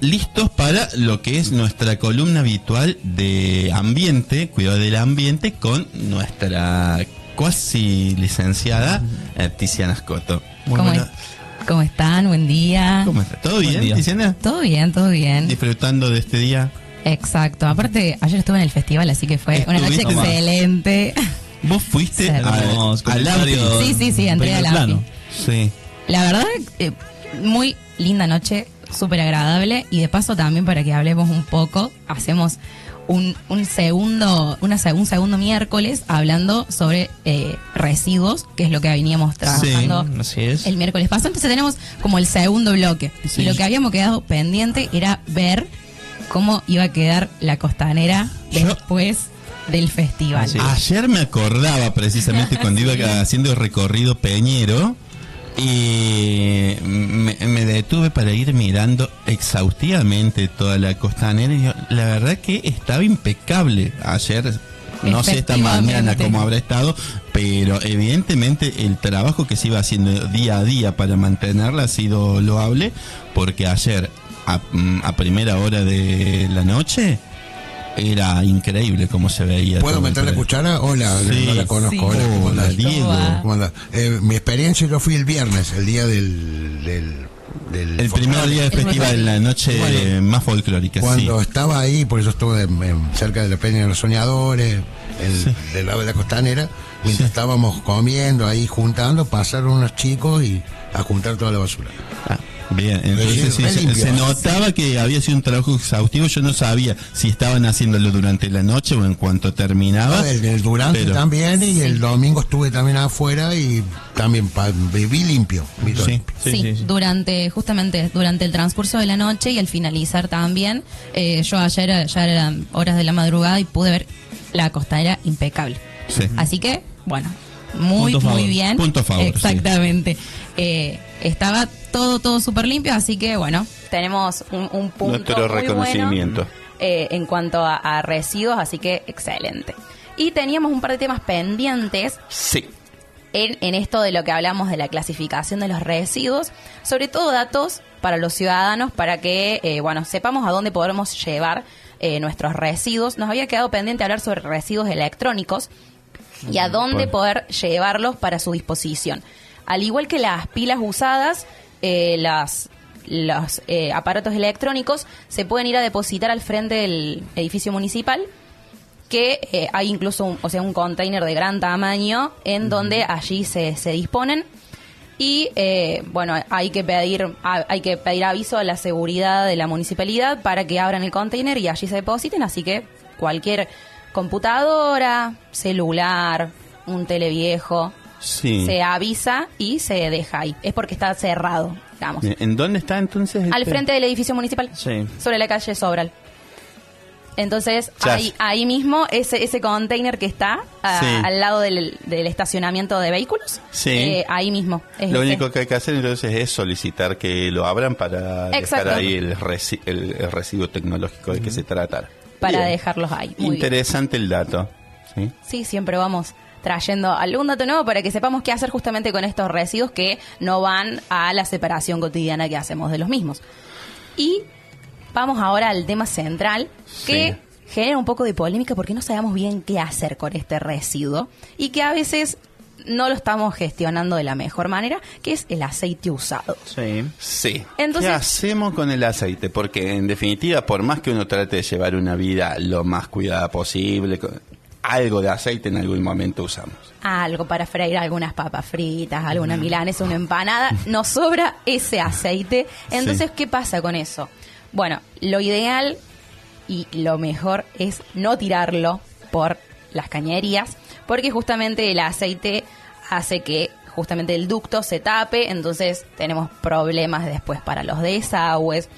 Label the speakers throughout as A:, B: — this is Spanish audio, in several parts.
A: listos para lo que es nuestra columna habitual de ambiente, cuidado del ambiente, con nuestra cuasi licenciada Tiziana Scotto.
B: ¿Cómo están? Buen día.
A: ¿Cómo está? ¿Todo bien, Tiziana?
B: Todo bien.
A: Disfrutando de este día.
B: Exacto. Aparte, ayer estuve en el festival, así que fue una noche excelente.
A: ¿Vos fuiste al AMPI?
B: Sí, entré al AMPI.
A: Sí.
B: La verdad, muy linda noche, súper agradable. Y de paso también, para que hablemos un poco, hacemos un segundo miércoles hablando sobre residuos, que es lo que veníamos trabajando el miércoles pasado. Entonces tenemos como el segundo bloque. Sí. Y lo que habíamos quedado pendiente era ver cómo iba a quedar la costanera después del festival.
A: Ayer me acordaba precisamente cuando iba haciendo el recorrido Peñero y me detuve para ir mirando exhaustivamente toda la costanera y la verdad que estaba impecable ayer. No sé esta mañana cómo habrá estado, pero evidentemente el trabajo que se iba haciendo día a día para mantenerla ha sido loable, porque ayer a primera hora de la noche era increíble cómo se veía.
C: ¿Puedo meter la cuchara? Hola,
A: sí,
C: no la conozco.
A: Sí. Hola, Diego.
C: ¿Cómo anda? Mi experiencia, yo fui el viernes, el día del
A: el primer día del festival, la noche más folclórica.
C: Cuando estaba ahí, por eso estuve cerca de la Peña de los Soñadores, del lado de la costanera, mientras estábamos comiendo ahí, juntando, pasaron unos chicos y a juntar toda la basura.
A: Bien, entonces se notaba que había sido un trabajo exhaustivo. Yo no sabía si estaban haciéndolo durante la noche o en cuanto terminaba.
C: El durante también, y el domingo estuve también afuera y también viví limpio.
B: Justamente durante el transcurso de la noche y al finalizar también, yo ayer ya eran horas de la madrugada y pude ver la costanera impecable. Así que, bueno, muy bien.
A: Punto a favor.
B: Exactamente. Estaba todo súper limpio, así que bueno, tenemos un punto
A: nuestro reconocimiento
B: bueno, en cuanto a residuos, así que excelente. Y teníamos un par de temas pendientes en esto de lo que hablamos de la clasificación de los residuos, sobre todo datos para los ciudadanos, para que sepamos a dónde podremos llevar nuestros residuos. Nos había quedado pendiente hablar sobre residuos electrónicos y a dónde poder llevarlos para su disposición. Al igual que las pilas usadas, los aparatos electrónicos se pueden ir a depositar al frente del edificio municipal, que hay incluso un container de gran tamaño en donde allí se disponen. Y hay que pedir aviso a la seguridad de la municipalidad para que abran el container y allí se depositen. Así que cualquier computadora, celular, un televiejo, se avisa y se deja ahí. Es porque está cerrado, digamos.
A: ¿En dónde está entonces?
B: Al frente del edificio municipal, sobre la calle Sobral. Entonces, ahí mismo, ese container que está al lado del estacionamiento de vehículos, ahí mismo.
A: Lo único que hay que hacer entonces es solicitar que lo abran para dejar ahí el residuo tecnológico de que se trata.
B: Para dejarlos ahí. Muy
A: interesante el dato.
B: Sí, siempre vamos trayendo algún dato nuevo para que sepamos qué hacer justamente con estos residuos que no van a la separación cotidiana que hacemos de los mismos. Y vamos ahora al tema central, que genera un poco de polémica porque no sabemos bien qué hacer con este residuo y que a veces no lo estamos gestionando de la mejor manera, que es el aceite usado.
A: Entonces, ¿qué hacemos con el aceite? Porque en definitiva, por más que uno trate de llevar una vida lo más cuidada posible, algo de aceite en algún momento usamos.
B: Algo para freír algunas papas fritas, alguna milanesa, una empanada. Nos sobra ese aceite. Entonces, ¿qué pasa con eso? Bueno, lo ideal y lo mejor es no tirarlo por las cañerías, porque justamente el aceite hace que justamente el ducto se tape, entonces tenemos problemas después para los desagües.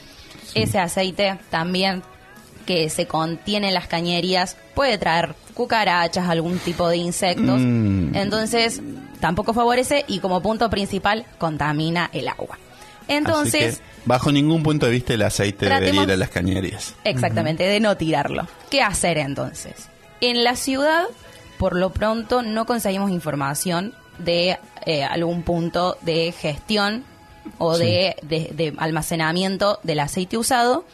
B: Ese aceite también que se contiene en las cañerías puede traer cucarachas, algún tipo de insectos, entonces tampoco favorece y como punto principal contamina el agua. Entonces,
A: bajo ningún punto de vista el aceite debería ir a las cañerías.
B: Exactamente, de no tirarlo. ¿Qué hacer entonces? En la ciudad, por lo pronto, no conseguimos información de algún punto de gestión o de almacenamiento del aceite usado,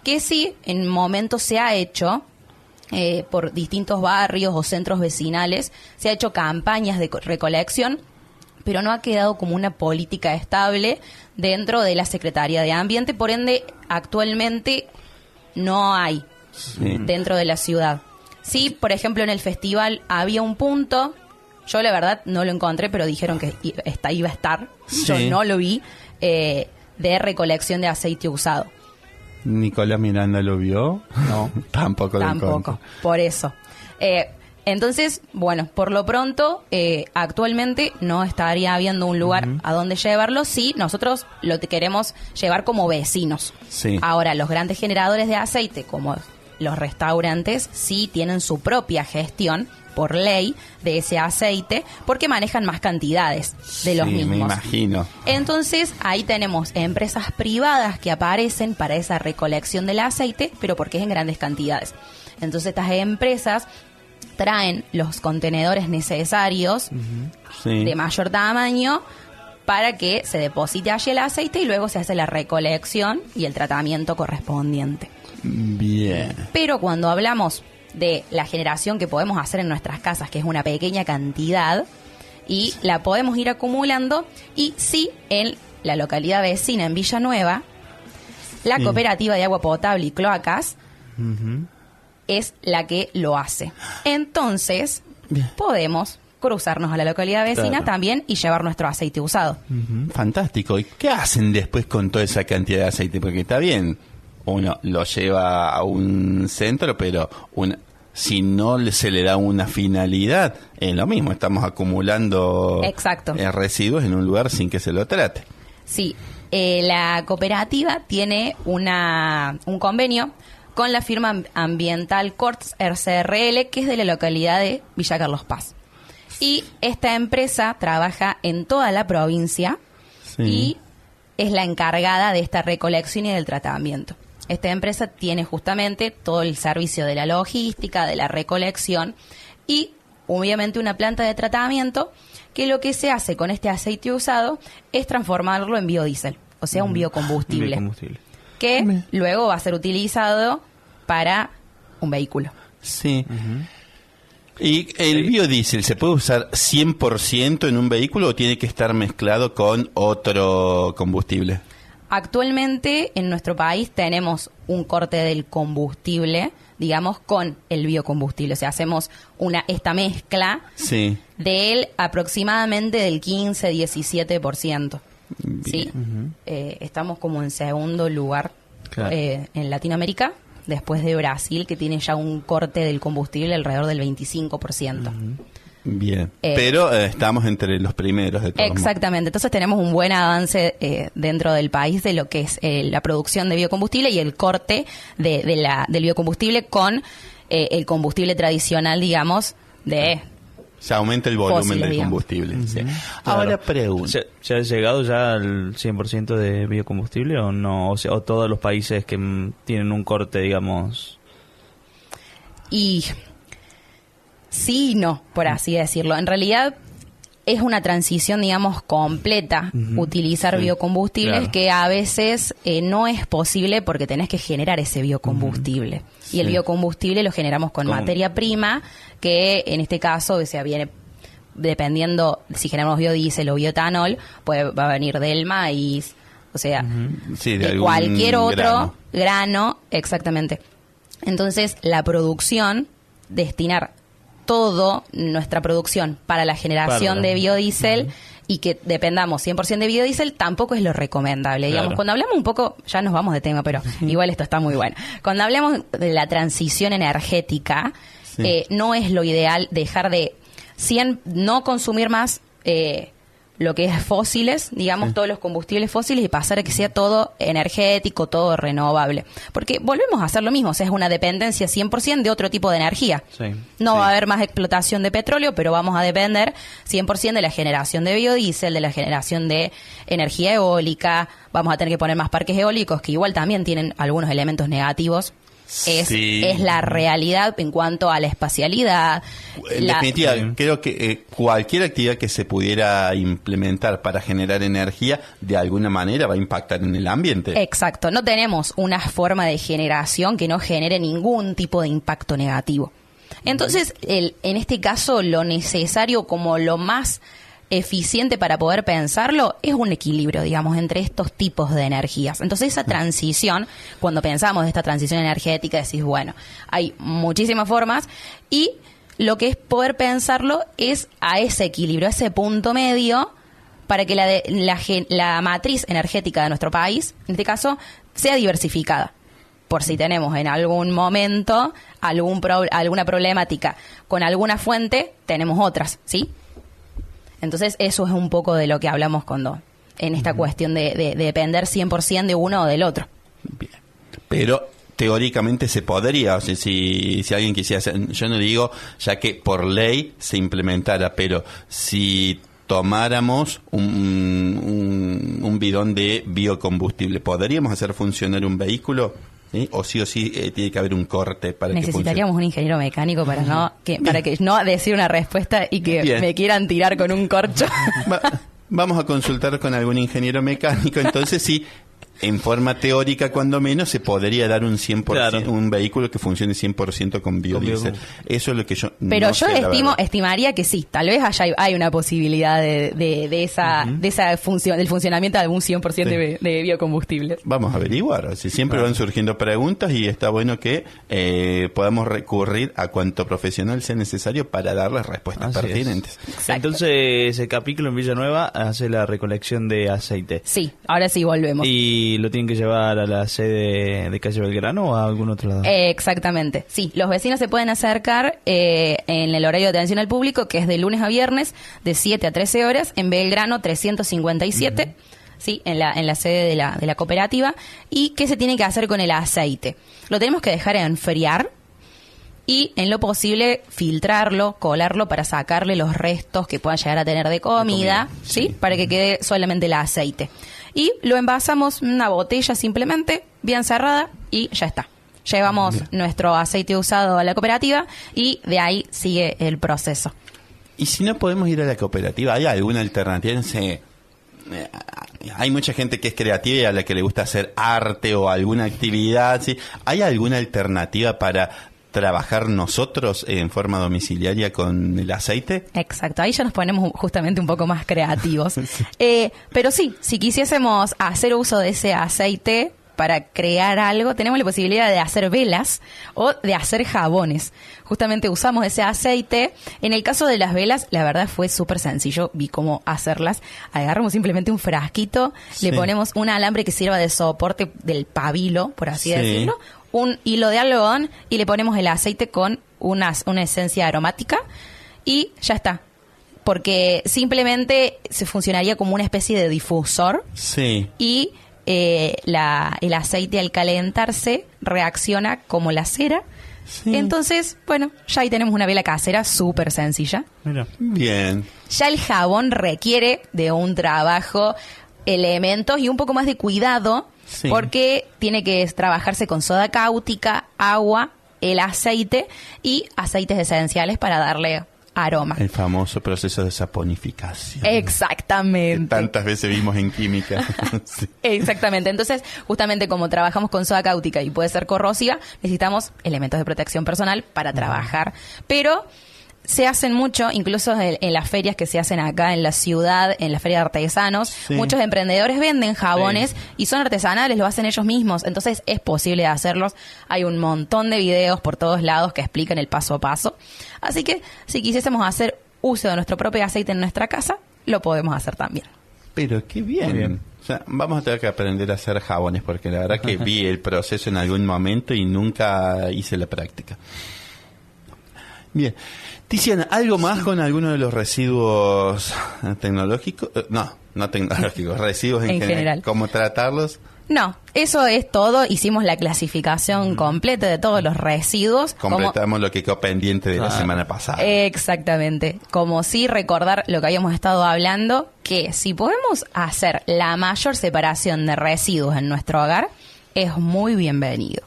B: que sí, en momentos se ha hecho por distintos barrios o centros vecinales, se ha hecho campañas de recolección, pero no ha quedado como una política estable dentro de la Secretaría de Ambiente, por ende, actualmente no hay dentro de la ciudad. Sí, por ejemplo, en el festival había un punto, yo la verdad no lo encontré, pero dijeron que iba a estar, yo no lo vi, de recolección de aceite usado.
A: ¿Nicolás Miranda lo vio? No, tampoco lo encontré.
B: Tampoco, por eso. Entonces, bueno, por lo pronto, actualmente no estaría habiendo un lugar a donde llevarlo. Sí, nosotros lo queremos llevar como vecinos.
A: Sí.
B: Ahora, los grandes generadores de aceite, como los restaurantes, sí tienen su propia gestión por ley de ese aceite, porque manejan más cantidades de los mismos.
A: Me imagino.
B: Entonces, ahí tenemos empresas privadas que aparecen para esa recolección del aceite, pero porque es en grandes cantidades. Entonces, estas empresas traen los contenedores necesarios de mayor tamaño para que se deposite allí el aceite y luego se hace la recolección y el tratamiento correspondiente.
A: Bien.
B: Pero cuando hablamos de la generación que podemos hacer en nuestras casas, que es una pequeña cantidad, y la podemos ir acumulando, y sí, en la localidad vecina, en Villanueva, la cooperativa de agua potable y cloacas es la que lo hace. Entonces, podemos cruzarnos a la localidad vecina también y llevar nuestro aceite usado.
A: Fantástico. ¿Y qué hacen después con toda esa cantidad de aceite? Porque está bien, uno lo lleva a un centro, pero si no se le da una finalidad, es lo mismo, estamos acumulando residuos en un lugar sin que se lo trate.
B: Sí, la cooperativa tiene un convenio con la firma ambiental Corts SRL, que es de la localidad de Villa Carlos Paz. Y esta empresa trabaja en toda la provincia y es la encargada de esta recolección y del tratamiento. Esta empresa tiene justamente todo el servicio de la logística, de la recolección y obviamente una planta de tratamiento que lo que se hace con este aceite usado es transformarlo en biodiesel, o sea, un biocombustible. Que luego va a ser utilizado para un vehículo.
A: Sí. ¿Y el biodiesel se puede usar 100% en un vehículo o tiene que estar mezclado con otro combustible?
B: Actualmente en nuestro país tenemos un corte del combustible, digamos, con el biocombustible. O sea, hacemos esta mezcla del aproximadamente del 15-17%. ¿Sí? Estamos como en segundo lugar en Latinoamérica, después de Brasil, que tiene ya un corte del combustible alrededor del 25%.
A: Bien, pero estamos entre los primeros de todos.
B: Exactamente, entonces tenemos un buen avance dentro del país de lo que es la producción de biocombustible y el corte del biocombustible con el combustible tradicional, digamos,
A: se aumenta el volumen
B: fósiles,
A: del combustible.
B: Claro.
A: Ahora pregunto.
D: ¿Se ha llegado ya al 100% de biocombustible o no? O todos los países que tienen un corte, digamos...
B: Y sí y no, por así decirlo. En realidad es una transición, digamos, completa utilizar biocombustibles que a veces no es posible porque tenés que generar ese biocombustible. Y el biocombustible lo generamos con materia prima, que en este caso, o sea, viene dependiendo si generamos biodiesel o bioetanol, va a venir del maíz, o sea, de cualquier otro grano, exactamente. Entonces, la producción, destinar toda nuestra producción para la generación de biodiesel y que dependamos 100% de biodiesel tampoco es lo recomendable. Digamos, cuando hablamos un poco, ya nos vamos de tema, pero igual esto está muy bueno. Cuando hablamos de la transición energética, no es lo ideal dejar de no consumir más lo que es fósiles, digamos, todos los combustibles fósiles y pasar a que sea todo energético, todo renovable. Porque volvemos a hacer lo mismo, o sea, es una dependencia 100% de otro tipo de energía. No va a haber más explotación de petróleo, pero vamos a depender 100% de la generación de biodiesel, de la generación de energía eólica. Vamos a tener que poner más parques eólicos, que igual también tienen algunos elementos negativos Es la realidad en cuanto a la espacialidad.
A: En definitiva, creo que cualquier actividad que se pudiera implementar para generar energía, de alguna manera va a impactar en el ambiente.
B: Exacto, no tenemos una forma de generación que no genere ningún tipo de impacto negativo. Entonces, en este caso, lo necesario como lo más eficiente para poder pensarlo es un equilibrio, digamos, entre estos tipos de energías. Entonces esa transición, cuando pensamos de esta transición energética, decís, bueno, hay muchísimas formas y lo que es poder pensarlo es a ese equilibrio, a ese punto medio para que la matriz energética de nuestro país, en este caso, sea diversificada. Por si tenemos en algún momento alguna problemática con alguna fuente, tenemos otras, ¿sí? Entonces, eso es un poco de lo que hablamos en esta cuestión de depender 100% de uno o del otro.
A: Bien. Pero teóricamente se podría, o sea, si alguien quisiera hacer, yo no digo ya que por ley se implementara, pero si tomáramos un bidón de biocombustible, ¿podríamos hacer funcionar un vehículo? ¿Sí? O sí tiene que haber un corte para que funcione.
B: Necesitaríamos un ingeniero mecánico para que no decir una respuesta y que me quieran tirar con un corcho.
A: Vamos a consultar con algún ingeniero mecánico, entonces sí. En forma teórica, cuando menos, se podría dar un 100%, claro, un vehículo que funcione 100% con biodiesel. Eso es lo que yo
B: Pero yo estimaría que sí, tal vez hay una posibilidad de esa función, del funcionamiento de algún 100% de biocombustible.
A: Vamos a averiguar, si siempre van surgiendo preguntas y está bueno que podamos recurrir a cuanto profesional sea necesario para dar las respuestas pertinentes.
D: Entonces, el capítulo en Villanueva hace la recolección de aceite.
B: Sí, ahora sí volvemos.
D: ¿Y lo tienen que llevar a la sede de calle Belgrano o a algún otro lado?
B: Exactamente, sí. Los vecinos se pueden acercar en el horario de atención al público, que es de lunes a viernes, de 7 a 13 horas, en Belgrano 357, ¿sí? En la sede de la cooperativa. ¿Y qué se tiene que hacer con el aceite? Lo tenemos que dejar enfriar y, en lo posible, filtrarlo, colarlo para sacarle los restos que puedan llegar a tener de comida, ¿sí? Para que quede solamente el aceite. Y lo envasamos en una botella simplemente, bien cerrada, y ya está. Llevamos nuestro aceite usado a la cooperativa y de ahí sigue el proceso.
A: Y si no podemos ir a la cooperativa, ¿hay alguna alternativa? No sé, hay mucha gente que es creativa y a la que le gusta hacer arte o alguna actividad, ¿sí? ¿Hay alguna alternativa para trabajar nosotros en forma domiciliaria con el aceite?
B: Exacto, ahí ya nos ponemos justamente un poco más creativos. Pero sí, si quisiésemos hacer uso de ese aceite para crear algo, tenemos la posibilidad de hacer velas o de hacer jabones. Justamente usamos ese aceite. En el caso de las velas, la verdad fue súper sencillo, vi cómo hacerlas. Agarramos simplemente un frasquito, le ponemos un alambre que sirva de soporte del pabilo, por así decirlo, un hilo de algodón y le ponemos el aceite con una esencia aromática y ya está. Porque simplemente se funcionaría como una especie de difusor.
A: Sí.
B: Y el aceite al calentarse reacciona como la cera. Sí. Entonces, bueno, ya ahí tenemos una vela casera súper sencilla.
A: Mira. Bien.
B: Ya el jabón requiere de un trabajo, elementos y un poco más de cuidado. Sí. Porque tiene que trabajarse con soda cáustica, agua, el aceite y aceites esenciales para darle aroma.
A: El famoso proceso de saponificación.
B: Exactamente.
A: Que tantas veces vimos en química. Sí.
B: Exactamente. Entonces, justamente como trabajamos con soda cáustica y puede ser corrosiva, necesitamos elementos de protección personal para trabajar. Pero se hacen mucho, incluso en las ferias que se hacen acá en la ciudad, en la feria de artesanos, muchos emprendedores venden jabones y son artesanales, lo hacen ellos mismos, entonces es posible hacerlos. Hay un montón de videos por todos lados que explican el paso a paso. Así que si quisiésemos hacer uso de nuestro propio aceite en nuestra casa, lo podemos hacer también.
A: Pero qué bien. Muy bien. O sea, vamos a tener que aprender a hacer jabones porque la verdad que vi el proceso en algún momento y nunca hice la práctica. Bien. Tiziana, ¿algo más con alguno de los residuos tecnológicos? No tecnológicos, residuos en general. ¿Cómo tratarlos?
B: No, eso es todo. Hicimos la clasificación completa de todos los residuos.
A: Completamos lo que quedó pendiente de la semana pasada.
B: Exactamente. Como sí recordar lo que habíamos estado hablando, que si podemos hacer la mayor separación de residuos en nuestro hogar, es muy bienvenido.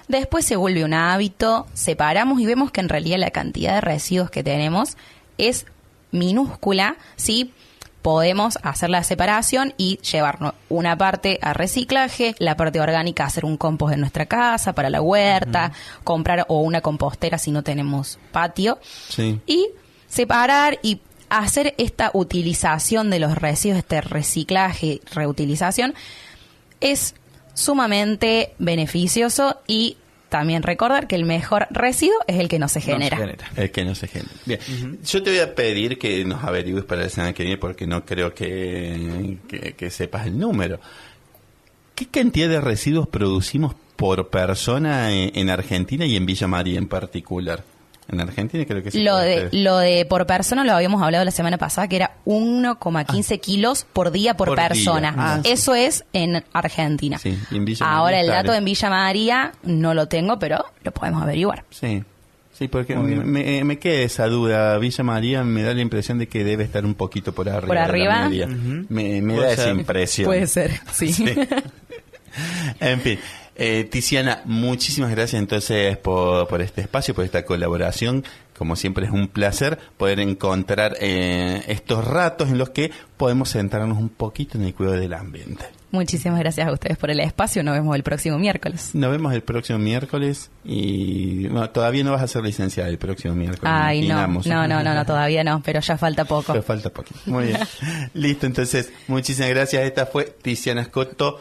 B: Después se vuelve un hábito, separamos y vemos que en realidad la cantidad de residuos que tenemos es minúscula, ¿sí? Podemos hacer la separación y llevarnos una parte a reciclaje, la parte orgánica a hacer un compost en nuestra casa, para la huerta, comprar o una compostera si no tenemos patio.
A: Sí.
B: Y separar y hacer esta utilización de los residuos, este reciclaje, reutilización, es sumamente beneficioso y también recordar que el mejor residuo es el que no se genera.
A: El que no se genera. Bien. Yo te voy a pedir que nos averigües para la semana que viene porque no creo que sepas el número. ¿Qué cantidad de residuos producimos por persona en Argentina y en Villa María en particular? En Argentina creo que sí.
B: Lo de por persona lo habíamos hablado la semana pasada, que era 1,15 kilos por día por persona.
A: Día.
B: Eso es en Argentina.
A: Sí, y en Villa
B: Ahora
A: María,
B: el dato
A: claro.
B: en Villa María no lo tengo, pero lo podemos averiguar.
A: Sí. Sí, porque me queda esa duda. Villa María me da la impresión de que debe estar un poquito por arriba.
B: ¿Por arriba?
A: De la media. Me da esa impresión.
B: Puede ser, sí.
A: En fin. Tiziana, muchísimas gracias entonces por este espacio, por esta colaboración. Como siempre es un placer poder encontrar estos ratos en los que podemos centrarnos un poquito en el cuidado del ambiente.
B: Muchísimas gracias a ustedes por el espacio. Nos vemos el próximo miércoles.
A: Nos vemos el próximo miércoles y todavía no vas a ser licenciada el próximo miércoles.
B: Ay, no,
A: imaginamos.
B: todavía no, pero ya falta poco.
A: Pero falta poquito. Muy bien. Listo, entonces, muchísimas gracias. Esta fue Tiziana Scotto,